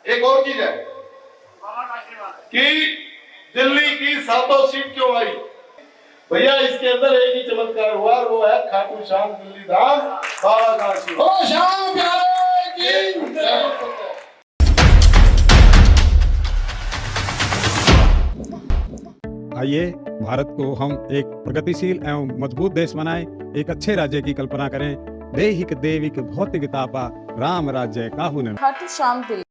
एक और चीज है कि दिल्ली की 7 सीट क्यों आई भैया, इसके अंदर एक ही चमत्कार हुआ, वो है खाटू श्याम दिल्ली धाम बाबा का आशीर्वाद। आइए भारत को हम एक प्रगतिशील एवं मजबूत देश बनाएं, एक अच्छे राज्य की कल्पना करें। देहिक देविक भौतिकतापा राम राज्य काहू न। खाटू श्याम दिल्ली।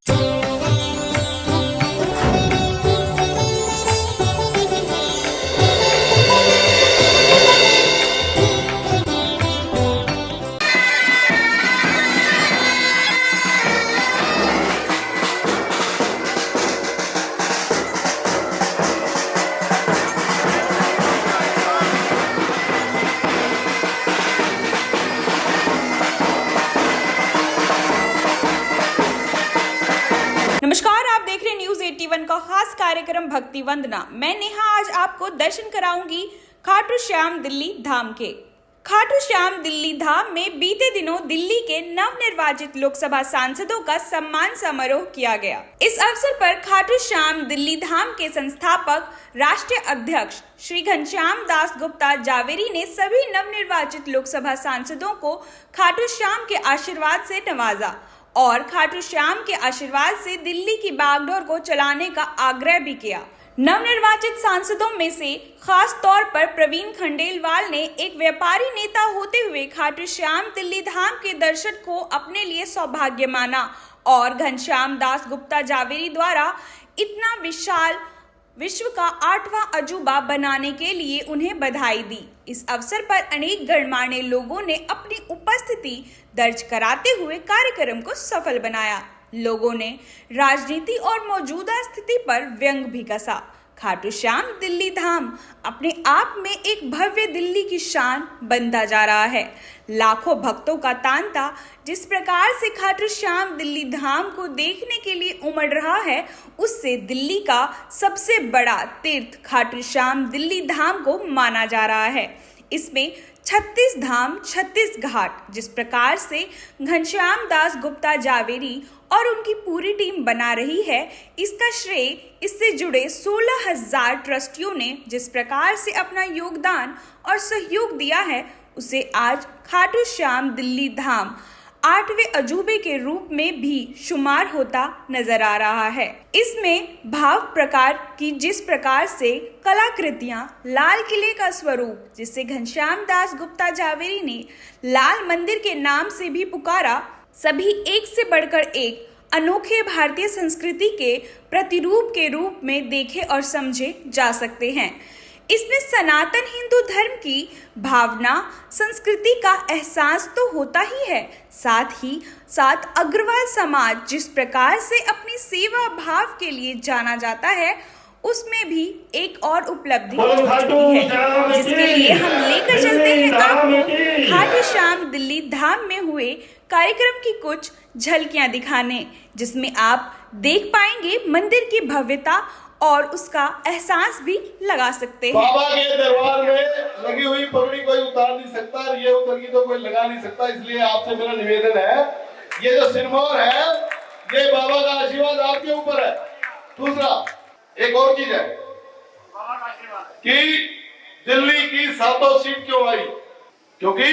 नमस्कार, आप देख रहे हैं न्यूज 81 का खास कार्यक्रम भक्ति वंदना। मैं नेहा आज आपको दर्शन कराऊंगी खाटू श्याम दिल्ली धाम के। खाटू श्याम दिल्ली धाम में बीते दिनों दिल्ली के नवनिर्वाचित लोकसभा सांसदों का सम्मान समारोह किया गया। इस अवसर पर खाटू श्याम दिल्ली धाम के संस्थापक राष्ट्रीय अध्यक्ष श्री घनश्याम दास गुप्ता जावेरी ने सभी नवनिर्वाचित लोकसभा सांसदों को खाटू श्याम के आशीर्वाद से नवाजा और खाटू श्याम के आशीर्वाद से दिल्ली की बागडोर को चलाने का आग्रह भी किया। नवनिर्वाचित सांसदों में से खास तौर पर प्रवीण खंडेलवाल ने एक व्यापारी नेता होते हुए खाटू श्याम दिल्ली धाम के दर्शन को अपने लिए सौभाग्य माना और घनश्याम दास गुप्ता जावेरी द्वारा इतना विशाल विश्व का 8वां अजूबा बनाने के लिए उन्हें बधाई दी। इस अवसर पर अनेक गणमान्य लोगों ने अपनी उपस्थिति दर्ज कराते हुए कार्यक्रम को सफल बनाया। लोगों ने राजनीति और मौजूदा स्थिति पर व्यंग भी कसा। खाटू श्याम दिल्ली धाम अपने आप में एक भव्य दिल्ली की शान बनता जा रहा है। लाखों भक्तों का तांता जिस प्रकार से खाटू श्याम दिल्ली धाम को देखने के लिए उमड़ रहा है, उससे दिल्ली का सबसे बड़ा तीर्थ खाटू श्याम दिल्ली धाम को माना जा रहा है। इसमें 36 धाम 36 घाट जिस प्रकार से घनश्याम दास गुप्ता जावेरी और उनकी पूरी टीम बना रही है, इसका श्रेय इससे जुड़े 16,000 ट्रस्टियों ने जिस प्रकार से अपना योगदान और सहयोग दिया है, उसे आज खाटू श्याम दिल्ली धाम 8वें अजूबे के रूप में भी शुमार होता नजर आ रहा है। इसमें भाव प्रकार की जिस प्रकार से कलाकृतियां, लाल किले का स्वरूप जिसे घनश्याम दास गुप्ता जावेरी ने लाल मंदिर के नाम से भी पुकारा, सभी एक से बढ़कर एक अनोखे भारतीय संस्कृति के प्रतिरूप के रूप में देखे और समझे जा सकते हैं। इसमें सनातन हिंदू धर्म की भावना, संस्कृति का एहसास तो होता ही है, साथ ही साथ अग्रवाल समाज जिस प्रकार से अपनी सेवा भाव के लिए जाना जाता है, उसमें भी एक और उपलब्धि हो चुकी है, जिसके लिए हम लेकर चलते हैं आपको खाटू श्याम दिल्ली धाम में हुए कार्यक्रम की कुछ झलकियां दिखाने, जिसमें आप देख पाएंगे मंदिर की भव्यता और उसका एहसास भी लगा सकते हैं। बाबा के दरबार में लगी हुई पगड़ी कोई उतार नहीं सकता, ये उतर की तो कोई लगा नहीं सकता, इसलिए आपसे मेरा निवेदन है, ये जो सिरमौर है, ये बाबा का आशीर्वाद आपके ऊपर है। दूसरा एक और चीज है कि दिल्ली की 7 सीट क्यों आई, क्योंकि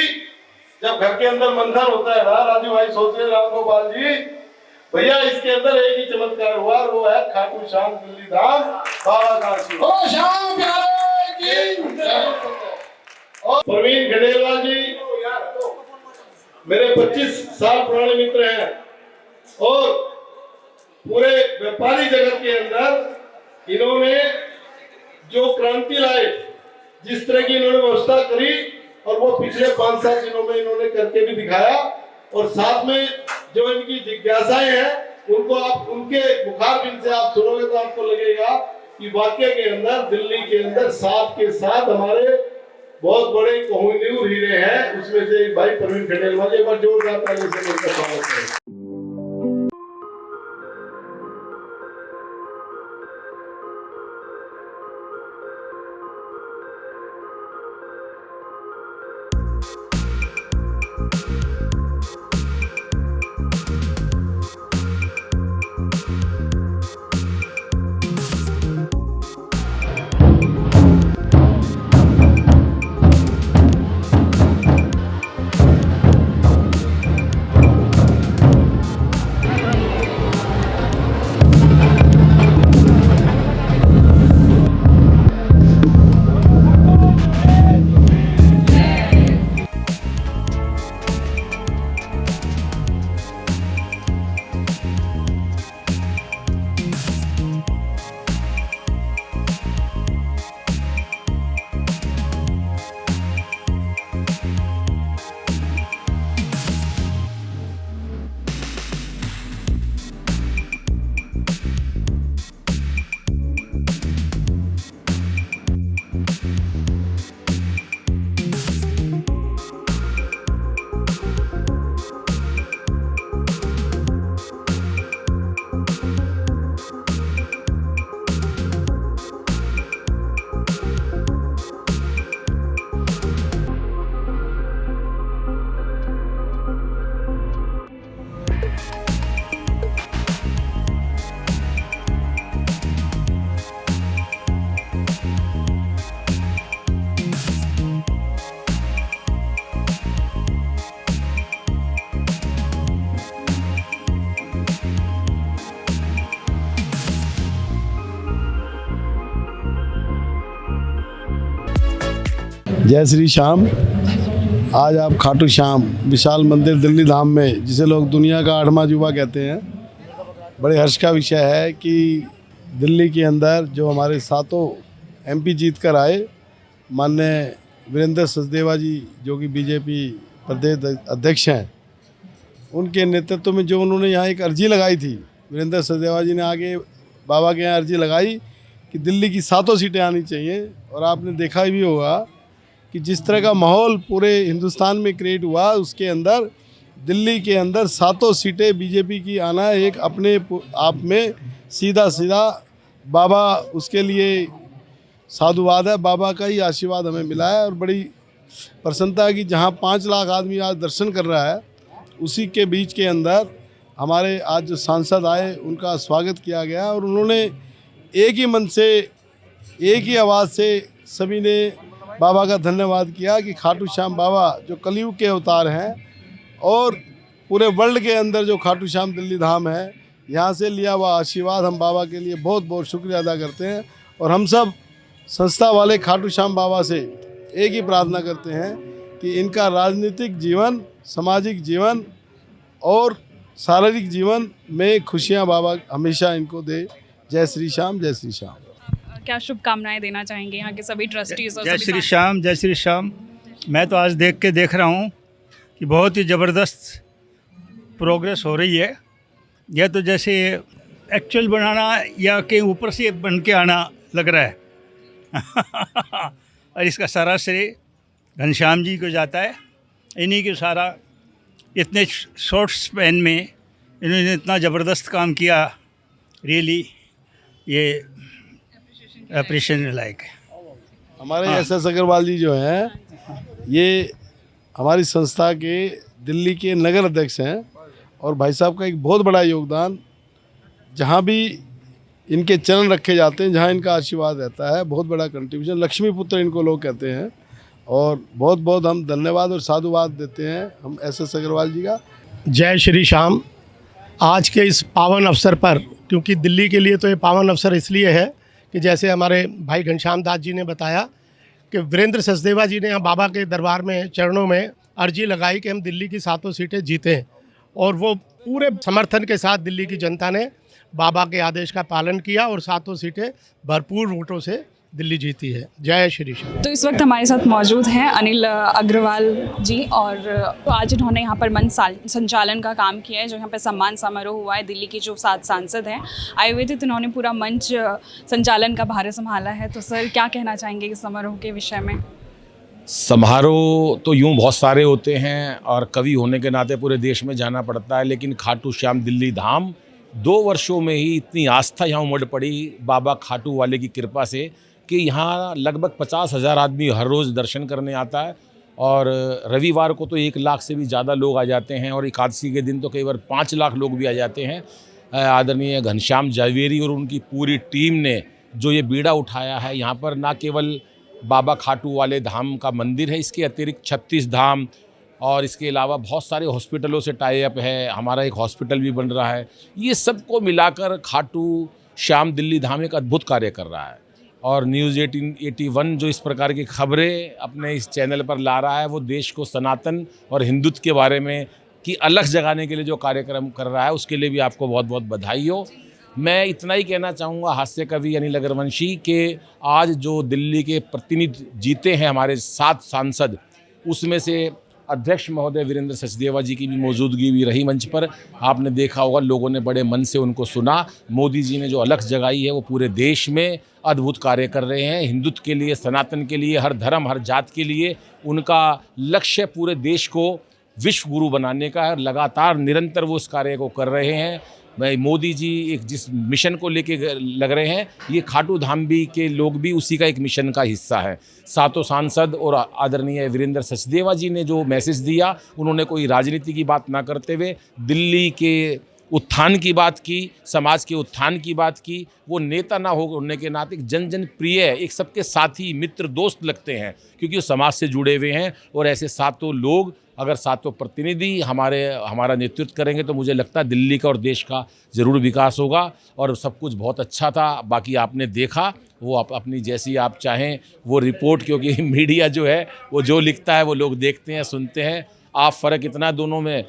जब घर के अंदर मंथन होता है ना राजू भाई, सोच रहे राम गोपाल जी भैया, इसके अंदर एक ही चमत्कार हुआ, वो है खाटू श्याम दिल्ली धाम बाबा का आशीर्वाद। और प्रवीण खंडेलवाल जी मेरे 25 साल पुराने मित्र हैं और पूरे व्यापारी जगत के अंदर इन्होंने जो क्रांति लाए, जिस तरह की इन्होंने व्यवस्था करी, और वो पिछले 5 साल दिनों में इन्होंने करके भी दिखाया। और साथ में जो इनकी जिज्ञासाएं हैं, उनको आप उनके मुखार बिन से आप सुनोगे तो आपको लगेगा कि वाकई के अंदर दिल्ली के अंदर साथ के साथ हमारे बहुत बड़े कोहिनूर हीरे हैं। उसमें से एक भाई प्रवीण खंडेलवाल, एक बार जोरदार ताली से उनका स्वागत करें। you जय श्री श्याम। आज आप खाटू श्याम विशाल मंदिर दिल्ली धाम में, जिसे लोग दुनिया का 8वां अजूबा कहते हैं, बड़े हर्ष का विषय है कि दिल्ली के अंदर जो हमारे सातों एमपी जीत कर आए, माननीय वीरेंद्र सचदेवा जी जो कि बीजेपी प्रदेश अध्यक्ष हैं, उनके नेतृत्व में जो उन्होंने यहाँ एक अर्जी लगाई थी, वीरेंद्र सचदेवा जी ने आगे बाबा के यहाँ अर्जी लगाई कि दिल्ली की सातों सीटें आनी चाहिए। और आपने देखा भी होगा कि जिस तरह का माहौल पूरे हिंदुस्तान में क्रिएट हुआ, उसके अंदर दिल्ली के अंदर सातों सीटें बीजेपी की आना एक अपने आप में सीधा बाबा, उसके लिए साधुवाद है। बाबा का ही आशीर्वाद हमें मिला है और बड़ी प्रसन्नता है कि जहाँ 5 लाख आदमी आज दर्शन कर रहा है, उसी के बीच के अंदर हमारे आज जो सांसद आए उनका स्वागत किया गया और उन्होंने एक ही मन से, एक ही आवाज़ से सभी ने बाबा का धन्यवाद किया कि खाटू श्याम बाबा जो कलयुग के अवतार हैं और पूरे वर्ल्ड के अंदर जो खाटू श्याम दिल्ली धाम है, यहाँ से लिया हुआ आशीर्वाद हम बाबा के लिए बहुत बहुत शुक्रिया अदा करते हैं। और हम सब संस्था वाले खाटू श्याम बाबा से एक ही प्रार्थना करते हैं कि इनका राजनीतिक जीवन, सामाजिक जीवन और शारीरिक जीवन में खुशियाँ बाबा हमेशा इनको दे। जय श्री श्याम, जय श्री श्याम। क्या शुभकामनाएं देना चाहेंगे यहाँ के सभी ट्रस्टीज और जय श्री श्याम, जय श्री श्याम। मैं तो आज देख रहा हूँ कि बहुत ही ज़बरदस्त प्रोग्रेस हो रही है। यह तो जैसे एक्चुअल बनाना या के ऊपर से बन के आना लग रहा है और इसका सारा श्रेय घनश्याम जी को जाता है। इन्हीं के सारा इतने शॉर्ट स्पैन में इन्होंने इतना ज़बरदस्त काम किया, रियली ये अप्रिशिएशन लायक है। हमारे एस.एस. अग्रवाल जी जो हैं, ये हमारी संस्था के दिल्ली के नगर अध्यक्ष हैं और भाई साहब का एक बहुत बड़ा योगदान, जहाँ भी इनके चरण रखे जाते हैं, जहाँ इनका आशीर्वाद रहता है, बहुत बड़ा कंट्रीब्यूशन। लक्ष्मी पुत्र इनको लोग कहते हैं और बहुत बहुत हम धन्यवाद और साधुवाद देते हैं हम एस.एस. अग्रवाल जी का। जय श्री श्याम। आज के इस पावन अवसर पर, क्योंकि दिल्ली के लिए तो ये पावन अवसर इसलिए है कि जैसे हमारे भाई घनश्याम दास जी ने बताया कि वीरेंद्र सचदेवा जी ने यहाँ बाबा के दरबार में चरणों में अर्जी लगाई कि हम दिल्ली की सातों सीटें जीतें, और वो पूरे समर्थन के साथ दिल्ली की जनता ने बाबा के आदेश का पालन किया और सातों सीटें भरपूर वोटों से दिल्ली जीती है। जय श्री श्याम। तो इस वक्त हमारे साथ मौजूद हैं अनिल अग्रवाल जी, और आज इन्होंने यहाँ पर मंच संचालन का काम किया है। जो यहाँ पर सम्मान समारोह हुआ है, दिल्ली के जो 7 सांसद हैं आए हुए थे, तो इन्होंने पूरा मंच संचालन का भार संभाला है। तो सर क्या कहना चाहेंगे इस समारोह के विषय में? समारोह तो यूँ बहुत सारे होते हैं और कवि होने के नाते पूरे देश में जाना पड़ता है, लेकिन खाटू श्याम दिल्ली धाम 2 वर्षों में ही इतनी आस्था यहाँ उमड़ पड़ी बाबा खाटू वाले की कृपा से कि यहाँ लगभग 50,000 आदमी हर रोज़ दर्शन करने आता है। और रविवार को तो 1 लाख से भी ज़्यादा लोग आ जाते हैं और एकादशी के दिन तो कई बार 5 लाख लोग भी आ जाते हैं। आदरणीय घनश्याम जावेरी और उनकी पूरी टीम ने जो ये बीड़ा उठाया है, यहाँ पर ना केवल बाबा खाटू वाले धाम का मंदिर है, इसके अतिरिक्त 36 धाम और इसके अलावा बहुत सारे हॉस्पिटलों से टाई अप है। हमारा एक हॉस्पिटल भी बन रहा है। ये सबको मिलाकर खाटू श्याम दिल्ली धाम एक अद्भुत कार्य कर रहा है। और न्यूज़ 1881 जो इस प्रकार की खबरें अपने इस चैनल पर ला रहा है, वो देश को सनातन और हिंदुत्व के बारे में की अलग जगाने के लिए जो कार्यक्रम कर रहा है, उसके लिए भी आपको बहुत बहुत बधाई हो। मैं इतना ही कहना चाहूँगा हास्य कवि अनिल अग्रवंशी के आज जो दिल्ली के प्रतिनिधि जीते हैं हमारे 7 सांसद, उसमें से अध्यक्ष महोदय वीरेंद्र सचदेवा जी की भी मौजूदगी भी रही मंच पर। आपने देखा होगा लोगों ने बड़े मन से उनको सुना। मोदी जी ने जो अलख जगाई है वो पूरे देश में अद्भुत कार्य कर रहे हैं। हिंदुत्व के लिए, सनातन के लिए, हर धर्म हर जात के लिए उनका लक्ष्य पूरे देश को विश्व गुरु बनाने का है। लगातार निरंतर वो इस कार्य को कर रहे हैं। मोदी जी एक जिस मिशन को लेके लग रहे हैं, ये खाटू धाम भी के लोग भी उसी का एक मिशन का हिस्सा है। 7 सांसद और आदरणीय वीरेंद्र सचदेवा जी ने जो मैसेज दिया, उन्होंने कोई राजनीति की बात ना करते हुए दिल्ली के उत्थान की बात की, समाज के उत्थान की बात की। वो नेता ना होने के नाते एक जन प्रिय, एक सबके साथी मित्र दोस्त लगते हैं, क्योंकि वो समाज से जुड़े हुए हैं। और ऐसे 7 लोग अगर सातों प्रतिनिधि हमारा नेतृत्व करेंगे तो मुझे लगता है दिल्ली का और देश का ज़रूर विकास होगा। और सब कुछ बहुत अच्छा था। बाकी आपने देखा वो अपनी जैसी आप चाहें वो रिपोर्ट, क्योंकि मीडिया जो है वो जो लिखता है वो लोग देखते हैं, सुनते हैं। आप फ़र्क इतना दोनों में,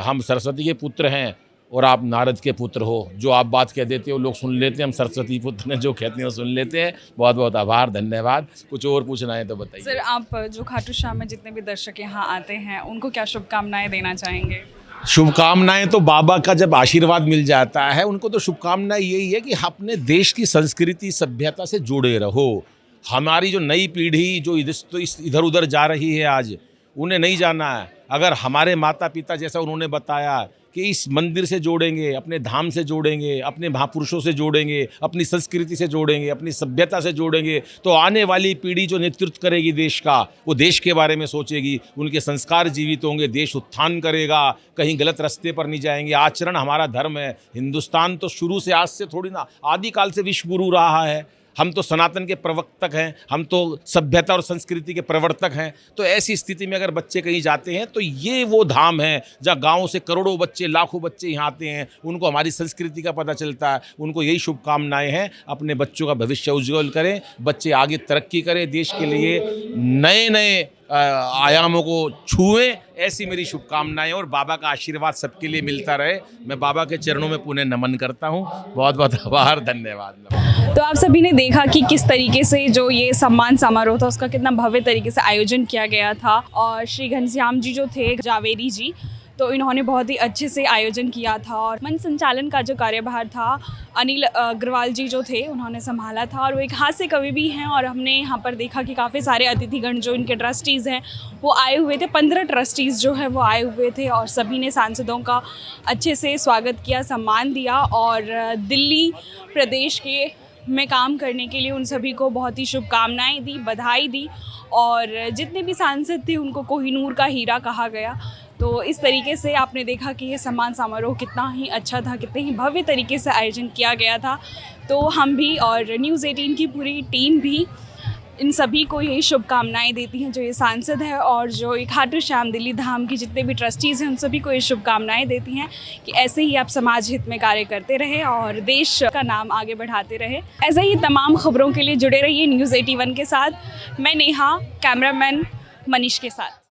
हम सरस्वती के पुत्र हैं और आप नारद के पुत्र हो। जो आप बात कह देते हो लोग सुन लेते हैं, हम सरस्वती पुत्र ने जो कहते हैं वो सुन लेते हैं। बहुत बहुत आभार, धन्यवाद। कुछ और पूछना है तो बताइए। सर, आप जो खाटू श्याम में जितने भी दर्शक यहाँ आते हैं उनको क्या शुभकामनाएं देना चाहेंगे? शुभकामनाएं तो बाबा का जब आशीर्वाद मिल जाता है उनको तो शुभकामनाएं यही है कि अपने देश की संस्कृति सभ्यता से जुड़े रहो। हमारी जो नई पीढ़ी जो इधर उधर जा रही है आज, उन्हें नहीं जाना है। अगर हमारे माता पिता जैसा उन्होंने बताया कि इस मंदिर से जोड़ेंगे, अपने धाम से जोड़ेंगे, अपने महापुरुषों से जोड़ेंगे, अपनी संस्कृति से जोड़ेंगे, अपनी सभ्यता से जोड़ेंगे, तो आने वाली पीढ़ी जो नेतृत्व करेगी देश का, वो देश के बारे में सोचेगी, उनके संस्कार जीवित होंगे, देश उत्थान करेगा, कहीं गलत रास्ते पर नहीं जाएंगे। आचरण हमारा धर्म है। हिंदुस्तान तो शुरू से, आज से थोड़ी ना, आदिकाल से विश्व गुरु रहा है। हम तो सनातन के प्रवर्तक हैं, हम तो सभ्यता और संस्कृति के प्रवर्तक हैं। तो ऐसी स्थिति में अगर बच्चे कहीं जाते हैं तो ये वो धाम है जहाँ गाँव से करोड़ों बच्चे, लाखों बच्चे यहाँ आते हैं, उनको हमारी संस्कृति का पता चलता है। उनको यही शुभकामनाएं हैं, अपने बच्चों का भविष्य उज्ज्वल करें, बच्चे आगे तरक्की करें, देश के लिए नए नए आयामों को छुएं, ऐसी मेरी शुभकामनाएं। और बाबा का आशीर्वाद सबके लिए मिलता रहे। मैं बाबा के चरणों में पुनः नमन करता हूं। बहुत बहुत आभार, धन्यवाद। तो आप सभी ने देखा कि किस तरीके से जो ये सम्मान समारोह था उसका कितना भव्य तरीके से आयोजन किया गया था। और श्री घनश्याम जी जो थे, जावेरी जी, तो इन्होंने बहुत ही अच्छे से आयोजन किया था। और मंच संचालन का जो कार्यभार था अनिल अग्रवाल जी जो थे उन्होंने संभाला था। और वो एक हास्य कवि भी हैं। और हमने यहाँ पर देखा कि काफ़ी सारे अतिथिगण जो इनके ट्रस्टीज़ हैं वो आए हुए थे। 15 ट्रस्टीज़ जो है वो आए हुए थे और सभी ने सांसदों का अच्छे से स्वागत किया, सम्मान दिया। और दिल्ली प्रदेश के में काम करने के लिए उन सभी को बहुत ही शुभकामनाएं दी, बधाई दी। और जितने भी सांसद थे उनको कोहिनूर का हीरा कहा गया। तो इस तरीके से आपने देखा कि ये सम्मान समारोह कितना ही अच्छा था, कितने ही भव्य तरीके से आयोजन किया गया था। तो हम भी और न्यूज़ 18 की पूरी टीम भी इन सभी को यही शुभकामनाएं देती हैं, जो ये सांसद है और जो ये खाटू श्याम दिल्ली धाम की जितने भी ट्रस्टीज़ हैं उन सभी को ये शुभकामनाएं देती हैं कि ऐसे ही आप समाज हित में कार्य करते रहें और देश का नाम आगे बढ़ाते रहें। ऐसे ही तमाम खबरों के लिए जुड़े रहिए न्यूज़ 81 के साथ। मैं नेहा, कैमरामैन मनीष के साथ।